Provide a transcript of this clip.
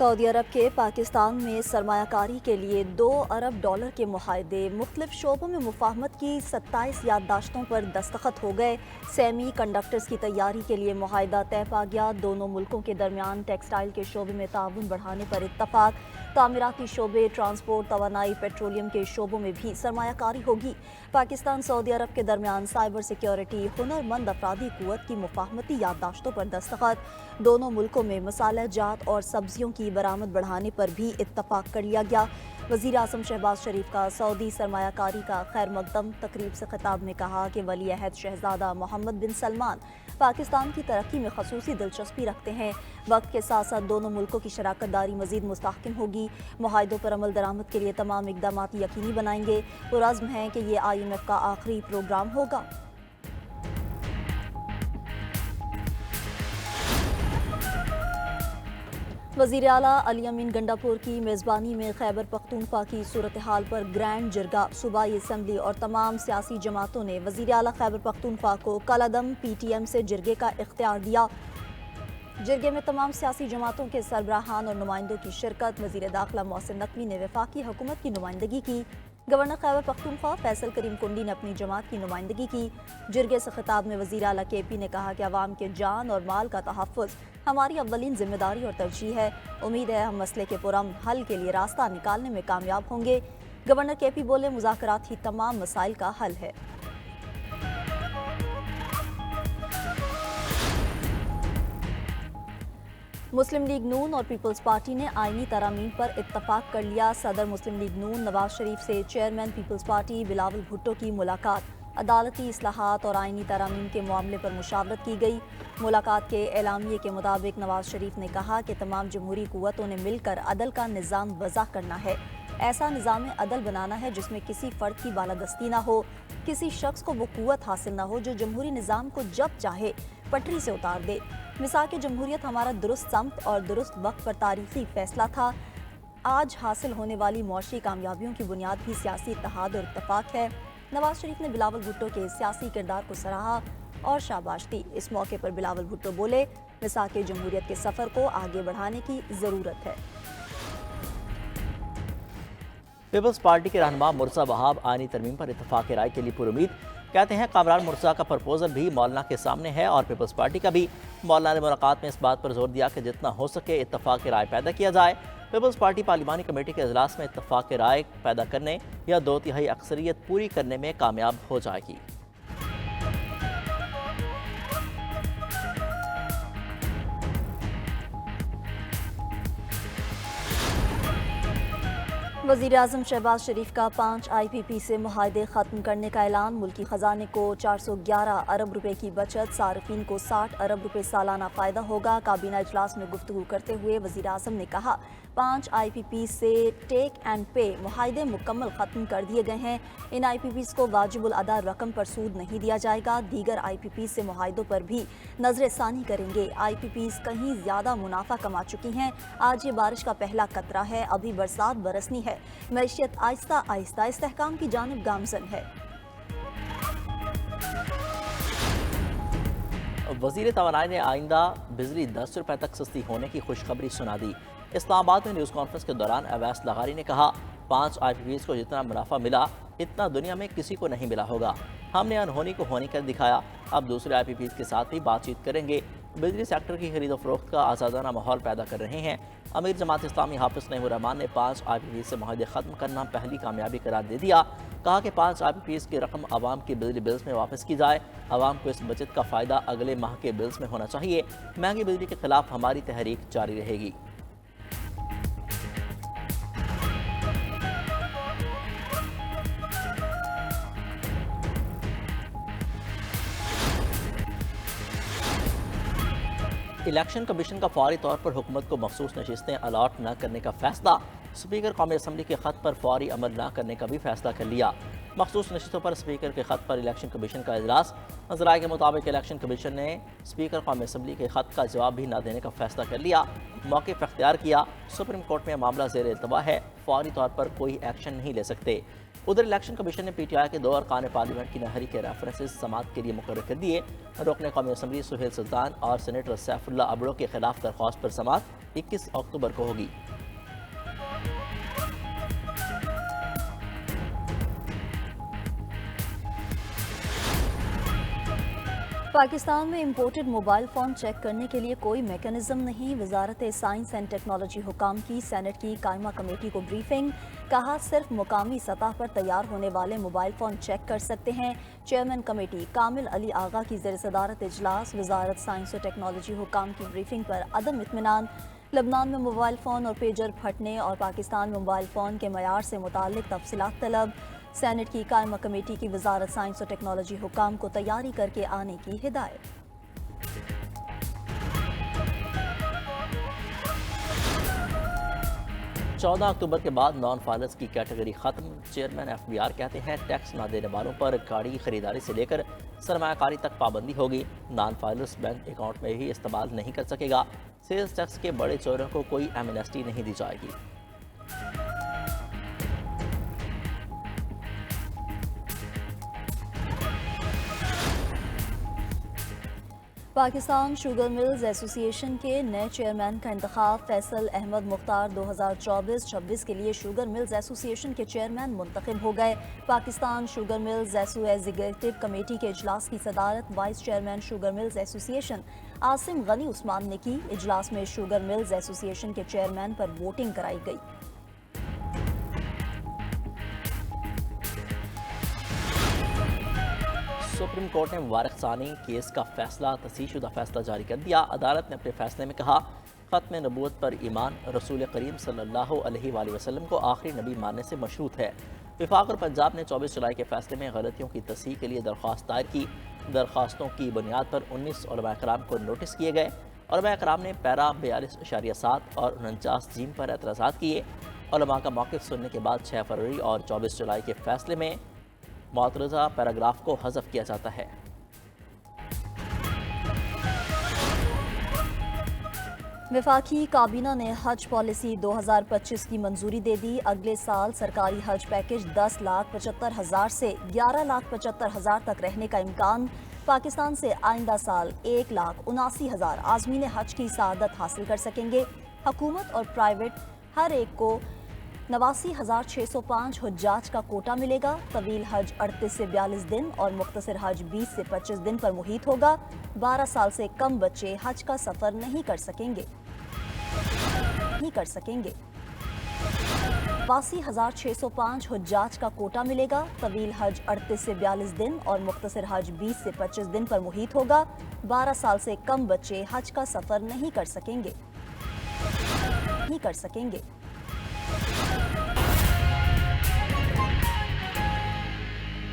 Saudi अरब के पाकिस्तान में सरमायाकारी के लिए $2 अरब के मुआहदे, मुख्तलिफ शोबों में मुफाहमत की 27 याददाश्तों पर दस्तखत हो गए। सेमी कंडक्टर्स की तैयारी के लिए मुआहदा तय पा गया। दोनों मुल्कों के दरमियान टेक्सटाइल के शोबे में ताउन बढ़ाने पर इत्तफाक। तामीराती शोबे, ट्रांसपोर्ट, तवानाई, पेट्रोलियम के शोबों में भी सरमायाकारी होगी। पाकिस्तान सऊदी अरब के दरमियान साइबर सिक्योरिटी, हुनरमंद अफरादी कुव्वत की मुफाहमती याददाश्तों पर दस्तखत। दोनों मुल्कों में मसाला जात और सब्जियों की बरामद बढ़ाने पर भी इत्तफाक कर लिया गया। वज़ीर आज़म शहबाज शरीफ का सऊदी सरमायाकारी का खैर मकदम तकरीब से खिताब में कहा कि वली अहद शहजादा मोहम्मद बिन सलमान पाकिस्तान की तरक्की में ख़ुसूसी दिलचस्पी रखते हैं। वक्त के साथ साथ दोनों मुल्कों की शराकत दारी मज़ीद मुस्तहकम होगी। मुआहदों पर अमल दरामद के लिए तमाम इक़दाम यकीनी बनाएंगे। पुरज़्म हैं कि ये IMF का आखिरी प्रोग्राम होगा। वज़ीर आला अली अमीन गंडापुर की मेज़बानी में खैबर पख्तूनख्वा की सूरत हाल पर ग्रैंड जिरगा, सूबाई असम्बली और तमाम सियासी जमातों ने वज़ीर आला खैबर पख्तूनख्वा को कलादम PTM से जिरगे का इख्तियार दिया। जिरगे में तमाम सियासी जमातों के सरबराहान और नुमाइंदों की शिरकत। वज़ीर दाखिला मोहसिन नकवी ने वफाकी हुकूमत की नुमाइंदगी की। गवर्नर खैबर पख्तूनख्वा फैसल करीम कुंडी ने अपनी जमात की नुमाइंदगी की। जिरगे से खिताब में वज़ीर आला KP ने कहा कि अवाम के जान और माल का तहफ़्फ़ुज़ हमारी अव्वलीन जिम्मेदारी और तरजीह है। उम्मीद है हम मसले के पुरअमन हल के लिए रास्ता निकालने में कामयाब होंगे। गवर्नर KP बोले, मुज़ाकरात ही तमाम मसाइल का हल है। मुस्लिम लीग नून और पीपल्स पार्टी ने आईनी तरामीम पर इत्तफाक कर लिया। सदर मुस्लिम लीग नून नवाज शरीफ से chairman peoples party Bilawal Bhutto की मुलाकात। अदालती इस्लाहात और आईनी तरामीम के मामले पर मुशावरत की गई। मुलाकात के एलामिये के मुताबिक नवाज शरीफ ने कहा कि तमाम जमहूरी कुव्वतों ने मिलकर अदल का निज़ाम वज़ा करना है। ऐसा निज़ाम अदल बनाना है जिसमें किसी फ़र्द की बालादस्ती ना हो, किसी शख्स को वो कुव्वत हासिल ना हो जो जमहूरी निज़ाम को जब चाहे पटरी से उतार दे। मिसाक जमहूरियत हमारा दुरुस्त समत और दुरुस्त वक्त पर तारीख़ी फ़ैसला था। आज हासिल होने वाली मुआशी कामयाबियों की बुनियाद भी सियासी इत्तेहाद और इत्तफाक है। नवाज शरीफ ने बिलावल भुट्टो के सियासी किरदार को सराहा और शाबाश दी। इस मौके पर बिलावल भुट्टो बोले, मिसाक जमहूरियत के सफ़र को आगे बढ़ाने की ज़रूरत है। पीपल्स पार्टी के रहनुमा मुर्सा वहाब आईनी तरमीम पर इत्तफाक राय के लिए पुरुमीद। कहते हैं कामरान मुर्सा का प्रपोजल भी मौलाना के सामने है और पीपल्स पार्टी का भी। मौलाना ने मुलाकात में इस बात पर जोर दिया कि जितना हो सके इत्तफाक राय पैदा किया जाए। पीपल्स पार्टी पार्लिमानी कमेटी के इजलास में इत्तफाक राय पैदा करने या 2/3 अक्सरियत पूरी करने में कामयाब हो जाएगी। वज़ीर आज़म शहबाज शरीफ का 5 IPP से मुआहदे ख़त्म करने का ऐलान। मुल्की ख़जाने को 411 अरब रुपए की बचत, सार्फिन को 60 अरब रुपए सालाना फ़ायदा होगा। काबीना इजलास में गुफ्तगू करते हुए वज़ीर आज़म ने कहा, 5 IPP से टेक एंड पे मुआहदे मुकम्मल ख़त्म कर दिए गए हैं। इन IPPs को वाजिबुल अदा रकम पर सूद नहीं दिया जाएगा। दीगर IPP से मुआहदों पर भी नजर सानी करेंगे। IPPs कहीं ज़्यादा मुनाफा कमा चुकी हैं। आज ये बारिश का पहला कतरा है, अभी बरसात बरसनी है। मैशियत आहिस्ता आहिस्ता इस्तेहकाम की जानिब गामज़न है। वज़ीर तवानाई ने आइंदा बिजली 10 रुपए तक सस्ती होने की खुशखबरी सुना दी। इस्लामाबाद में न्यूज़ कॉन्फ्रेंस के दौरान अवैस लगारी ने कहा, 5 IPPs को जितना मुनाफा मिला इतना दुनिया में किसी को नहीं मिला होगा। हमने अनहोनी को होनी कर दिखाया। अब दूसरे IPPs के साथ भी बातचीत करेंगे। बिजली सेक्टर की खरीद फरोख्त का आज़ादाना माहौल पैदा कर रहे हैं। अमीर जमात इस्लामी हाफिज़ नईमुर रहमान ने 5 IPPs से मुआहदे ख़त्म करना पहली कामयाबी करार दे दिया। कहा कि 5 IPPs की रकम आवाम के बिजली बिल्स में वापस की जाए। आवाम को इस बचत का फ़ायदा अगले माह के बिल्स में होना चाहिए। महंगी बिजली के खिलाफ हमारी तहरीक जारी रहेगी। इलेक्शन कमीशन का फौरी तौर पर हुकूमत को मखसूस नशिस्तें अलाट न करने का फैसला। स्पीकर कौमी असम्बली के खत पर फौरी अमल न करने का भी फैसला कर लिया। मखसूस नशिस्तों पर स्पीकर के खत पर इलेक्शन कमीशन का इजलास। नजराए के मुताबिक इलेक्शन कमीशन ने स्पीकर कौमी असम्बली के खत का जवाब भी न देने का फैसला कर लिया। मौक़िफ़ इख्तियार किया। सुप्रीम कोर्ट में मामला ज़ेर इल्तवा है। फौरी तौर पर कोई एक्शन नहीं ले सकते। उधर इलेक्शन कमीशन ने PTI के 2 अरकान पार्लियामेंट की नहरी के रेफरेंसेस समाअत के लिए मुकर्रर कर दिए। रुकन कौमी असम्बली सुहेल सुल्तान और सेनेटर सैफुल्लाह अबड़ो के खिलाफ दरख्वास्त पर समाअत 21 अक्टूबर को होगी। पाकिस्तान में इम्पोर्टेड मोबाइल फ़ोन चेक करने के लिए कोई मेकनिज़म नहीं। वजारत साइंस एंड टेक्नोलॉजी हुकाम की सेनेट की कायमा कमेटी को ब्रीफिंग। कहा सिर्फ मुकामी सतह पर तैयार होने वाले मोबाइल फ़ोन चेक कर सकते हैं। चेयरमैन कमेटी कामिल अली आगा की ज़ेर सदारत इजलास। वजारत साइंस और टेक्नोलॉजी हुकाम की ब्रीफिंग पर अदम इत्मीनान। लबनान में मोबाइल फ़ोन और पेजर फटने और पाकिस्तान में मोबाइल फ़ोन के मयार से मुताल्लिक तफसीलात तलब। सेनेट की कायमा कमेटी की वजारत साइंस और टेक्नोलॉजी हुकाम को तैयारी करके आने की हिदायत। चौदह अक्टूबर के बाद नॉन फाइलर्स की कैटेगरी खत्म। चेयरमैन FBR कहते हैं टैक्स ना देने वालों पर गाड़ी खरीदारी से लेकर सरमायाकारी तक पाबंदी होगी। नॉन फाइलर्स बैंक अकाउंट में भी इस्तेमाल नहीं कर सकेगा। सेल्स टैक्स के बड़े चोरों को कोई एमनेस्टी नहीं दी जाएगी। पाकिस्तान शुगर मिल्स एसोसिएशन के नए चेयरमैन का इंतखाब। फैसल अहमद मुख्तार 2024-26 के लिए शुगर मिल्स एसोसिएशन के चेयरमैन मुंतखब हो गए। Pakistan sugar mills executive committee के इजलास की सदारत vice chairman sugar mills association Asim Ghani Usman ने की। इजलास में शुगर मिल्स एसोसिएशन के चेयरमैन पर वोटिंग कराई गई। सुप्रीम कोर्ट ने मुबारक सानी केस का फैसला तस्दीकशुदा फैसला जारी कर दिया। अदालत ने अपने फैसले में कहा खत्म नबूवत पर ईमान रसूल करीम सल्लल्लाहु अलैहि वसल्लम को आखिरी नबी मानने से मशरूत है। वफाक और पंजाब ने 24 जुलाई के फैसले में गलतियों की तस्हीह के लिए दरख्वास्त दायर की। दरख्वास्तों की बुनियाद पर 19 उलमा कराम को नोटिस किए गए। उलमा कराम ने पैरा 42.7 और 49 जीम पर एतराज़ात किए। उलमा का मौक़िफ़ सुनने के बाद 6 फरवरी और 24 जुलाई के फैसले में मुतरज़ा पैराग्राफ को हज़फ किया जाता है। वफाकी काबीना ने हज पॉलिसी 2025 की मंजूरी दे दी। अगले साल सरकारी हज पैकेज 10,75,000 से 11,75,000 तक रहने का इम्कान। पाकिस्तान से आइंदा साल 1,79,000 आज़मीन हज की सआदत हासिल कर सकेंगे। हुकूमत और प्राइवेट हर एक को 89,605 हुज्जाज का कोटा मिलेगा। तवील हज 38 से 42 दिन और मुख्तसर हज 20 से 25 दिन पर मुहित होगा। 12 साल से कम बच्चे हज का सफ़र नहीं कर सकेंगे। 89,605 हुज्जाज का कोटा मिलेगा। तवील हज 38 से 42 दिन और मुख्तसर हज 20 से 25 दिन पर मुहित होगा। 12 साल से कम बच्चे हज का सफ़र नहीं कर सकेंगे।